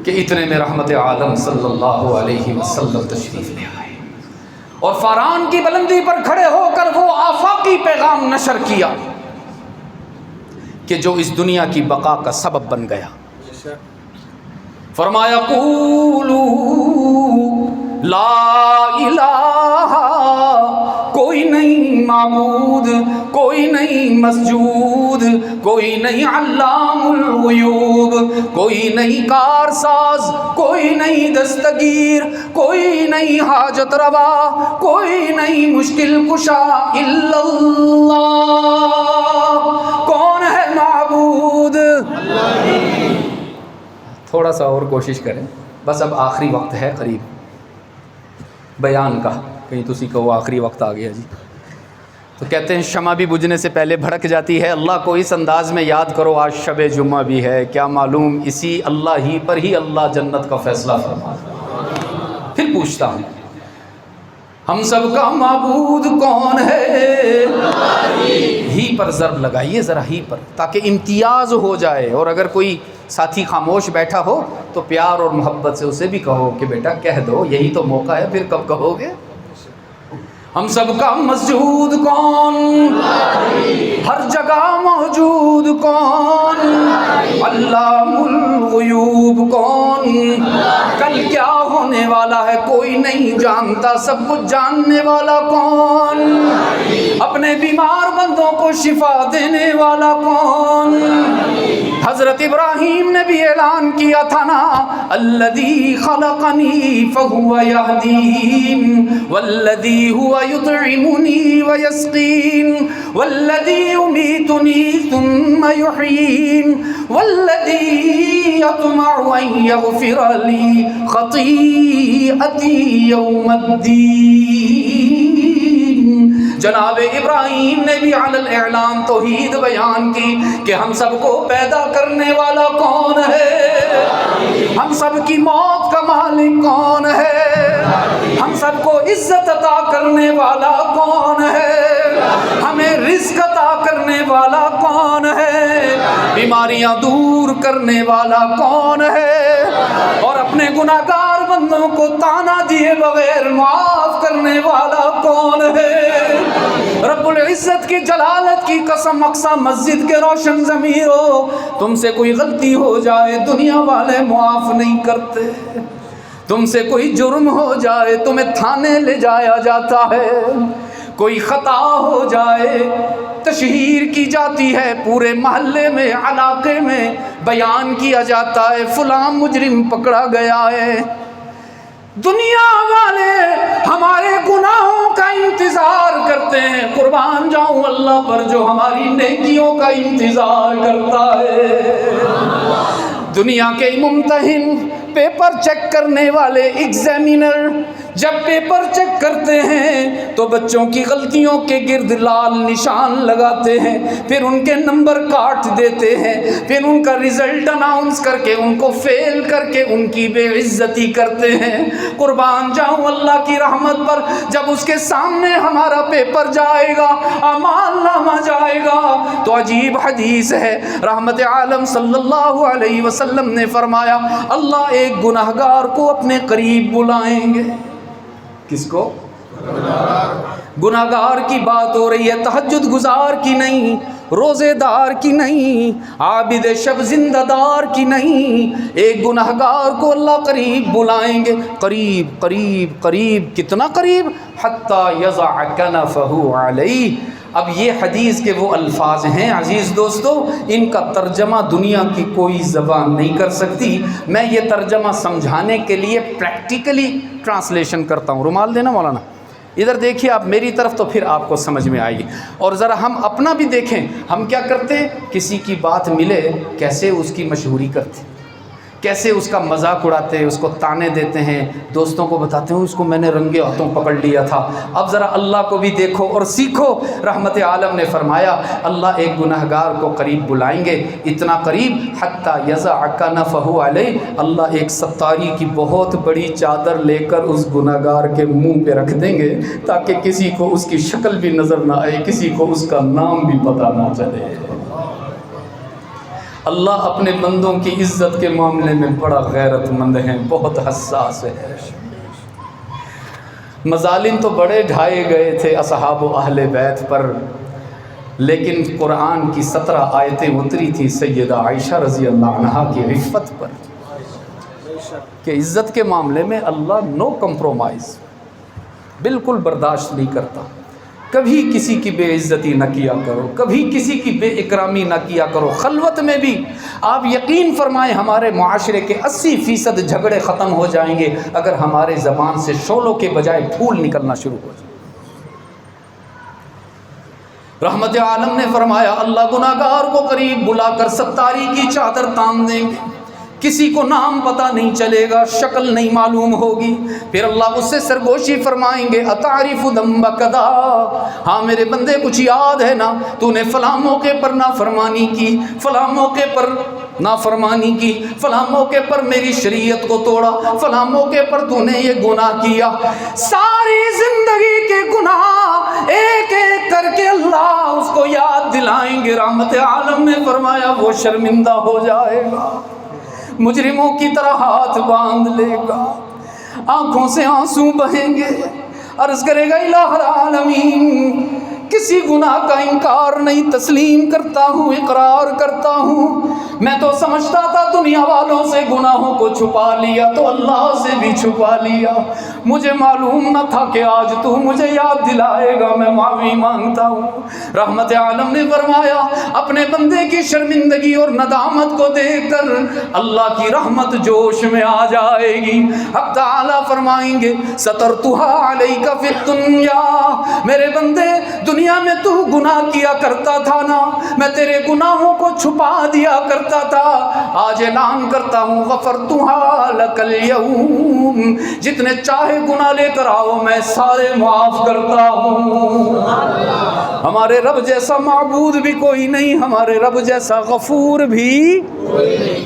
کہ اتنے میں رحمت عالم صلی اللہ علیہ وسلم تشریف لے آئے اور فاران کی بلندی پر کھڑے ہو کر وہ آفاقی پیغام نشر کیا کہ جو اس دنیا کی بقا کا سبب بن گیا۔ فرمایا قولوا لا الہ، کوئی نہیں معبود، کوئی نہیں مسجود، کوئی نہیں علام الغیوب، کوئی نہیں کارساز، کوئی نہیں دستگیر، کوئی نہیں حاجت روا، کوئی نہیں مشکل کشا الا اللہ۔ کون ہے معبود؟ تھوڑا سا اور کوشش کریں، بس اب آخری وقت ہے قریب بیان کا، کہیں تسی کہو آخری وقت آ گیا جی۔ تو کہتے ہیں شمع بھی بجھنے سے پہلے بھڑک جاتی ہے، اللہ کو اس انداز میں یاد کرو آج شب جمعہ بھی ہے، کیا معلوم اسی اللہ ہی پر ہی اللہ جنت کا فیصلہ فرما۔ پھر پوچھتا ہوں ہم سب کا معبود کون ہے؟ ہی پر ضرب لگائیے ذرا، ہی پر، تاکہ امتیاز ہو جائے، اور اگر کوئی ساتھی خاموش بیٹھا ہو تو پیار اور محبت سے اسے بھی کہو کہ بیٹا کہہ دو، یہی تو موقع ہے، پھر کب کہو گے؟ ہم سب کا مسجود کون؟ ہر جگہ موجود کون؟ علام الغیوب کون؟ کل کیا ہونے والا ہے کوئی نہیں جانتا، سب کچھ جاننے والا کون؟ اپنے بیمار بندوں کو شفا دینے والا کون؟ حضرت ابراہیم نے بھی اعلان کیا تھا نا، الذی خلقنی فہو یہدین والذی هو یطعمنی ویسقین والذی یمیتنی ثم یحیین والذی یطمع ان یغفر لی خطیئتی یوم الدین۔ جناب ابراہیم نے بھی علی الاعلان توحید بیان کی کہ ہم سب کو پیدا کرنے والا کون ہے، ہم سب کی موت کا مالک کون ہے، ہم سب کو عزت عطا کرنے والا کون ہے، ہمیں رزق عطا کرنے والا کون ہے، بیماریاں دور کرنے والا کون ہے، اور اپنے گناہگار بندوں کو تانا دیے بغیر معاف کرنے والا کون ہے۔ رب العزت کی جلالت کی قسم، اقصی مسجد کے روشن ضمیرو، تم سے کوئی غلطی ہو جائے دنیا والے معاف نہیں کرتے، تم سے کوئی جرم ہو جائے تمہیں تھانے لے جایا جاتا ہے، کوئی خطا ہو جائے تشہیر کی جاتی ہے، پورے محلے میں علاقے میں بیان کیا جاتا ہے فلاں مجرم پکڑا گیا ہے۔ دنیا والے ہمارے گناہوں کا انتظار کرتے ہیں، قربان جاؤں اللہ پر جو ہماری نیکیوں کا انتظار کرتا ہے۔ دنیا کے ممتحن، پیپر چیک کرنے والے ایگزامینر جب پیپر چیک کرتے ہیں تو بچوں کی غلطیوں کے گرد لال نشان لگاتے ہیں، پھر ان کے نمبر کاٹ دیتے ہیں، پھر ان کا رزلٹ اناؤنس کر کے ان کو فیل کر کے ان کی بے عزتی کرتے ہیں۔ قربان جاؤں اللہ کی رحمت پر، جب اس کے سامنے ہمارا پیپر جائے گا، اعمال نامہ جائے گا، تو عجیب حدیث ہے، رحمت عالم صلی اللہ علیہ وسلم نے فرمایا اللہ ایک گناہگار کو اپنے قریب بلائیں گے۔ کس کو؟ گناہگار کی بات ہو رہی ہے، تہجد گزار کی نہیں، روزے دار کی نہیں، عابد شب زندہ دار کی نہیں، ایک گناہگار کو اللہ قریب بلائیں گے، قریب قریب قریب، کتنا قریب؟ حتی یضع کنفہ علیہ۔ اب یہ حدیث کے وہ الفاظ ہیں عزیز دوستو، ان کا ترجمہ دنیا کی کوئی زبان نہیں کر سکتی۔ میں یہ ترجمہ سمجھانے کے لیے پریکٹیکلی ٹرانسلیشن کرتا ہوں۔ رومال دینا مولانا، ادھر دیکھیے آپ میری طرف تو پھر آپ کو سمجھ میں آئے گی، اور ذرا ہم اپنا بھی دیکھیں، ہم کیا کرتے ہیں، کسی کی بات ملے کیسے اس کی مشہوری کرتے، کیسے اس کا مذاق اڑاتے ہیں، اس کو تانے دیتے ہیں، دوستوں کو بتاتے ہیں اس کو میں نے رنگے ہاتھوں پکڑ لیا تھا۔ اب ذرا اللہ کو بھی دیکھو اور سیکھو۔ رحمت عالم نے فرمایا اللہ ایک گناہگار کو قریب بلائیں گے، اتنا قریب حتی یضع کنفہ علیہ، اللہ ایک ستاری کی بہت بڑی چادر لے کر اس گناہگار کے منہ پہ رکھ دیں گے تاکہ کسی کو اس کی شکل بھی نظر نہ آئے، کسی کو اس کا نام بھی پتہ نہ چلے۔ اللہ اپنے بندوں کی عزت کے معاملے میں بڑا غیرت مند ہے، بہت حساس ہے۔ مظالم تو بڑے ڈھائے گئے تھے اصحاب و اہل بیت پر، لیکن قرآن کی 17 آیتیں اتری تھی سیدہ عائشہ رضی اللہ عنہا کی عفت پر، کہ عزت کے معاملے میں اللہ نو کمپرومائز، بالکل برداشت نہیں کرتا۔ کبھی کسی کی بے عزتی نہ کیا کرو، کبھی کسی کی بے اکرامی نہ کیا کرو۔ خلوت میں بھی آپ یقین فرمائیں ہمارے معاشرے کے 80% جھگڑے ختم ہو جائیں گے اگر ہمارے زبان سے شعلوں کے بجائے پھول نکلنا شروع ہو جائے۔ رحمت عالم نے فرمایا اللہ گناہگار کو قریب بلا کر ستاری کی چادر تان دیں گے، کسی کو نام پتہ نہیں چلے گا، شکل نہیں معلوم ہوگی، پھر اللہ اس سے سرگوشی فرمائیں گے اتعرف ذنب کذا، ہاں میرے بندے کچھ یاد ہے نا، تو نے فلاں موقع پر نافرمانی کی، فلاں موقع پر نافرمانی کی، فلاں موقع پر میری شریعت کو توڑا، فلاں موقع پر تو نے یہ گناہ کیا۔ ساری زندگی کے گناہ ایک ایک کر کے اللہ اس کو یاد دلائیں گے۔ رحمت عالم نے فرمایا وہ شرمندہ ہو جائے گا، مجرموں کی طرح ہاتھ باندھ لے گا، آنکھوں سے آنسو بہیں گے، عرض کرے گا الہ العالمین کسی گناہ کا انکار نہیں، تسلیم کرتا ہوں، اقرار کرتا ہوں۔ میں تو سمجھتا تھا دنیا والوں سے گناہوں کو چھپا لیا تو اللہ سے بھی چھپا لیا، مجھے معلوم نہ تھا کہ آج تو مجھے یاد دلائے گا، میں معافی مانگتا ہوں۔ رحمت عالم نے فرمایا اپنے بندے کی شرمندگی اور ندامت کو دیکھ کر اللہ کی رحمت جوش میں آ جائے گی۔ حق تعالیٰ فرمائیں گے سترتها علیک فی الدنیا، میرے بندے دنیا میں تو گناہ کیا کرتا تھا نا، میں تیرے گناہوں کو چھپا دیا کرتا تھا، آج اعلان کرتا ہوں غفرتها لک اليوم، جتنے چاہے گناہ لے کر آؤ میں سارے معاف کرتا ہوں۔ ہمارے رب جیسا معبود بھی کوئی نہیں، ہمارے رب جیسا غفور بھی کوئی نہیں۔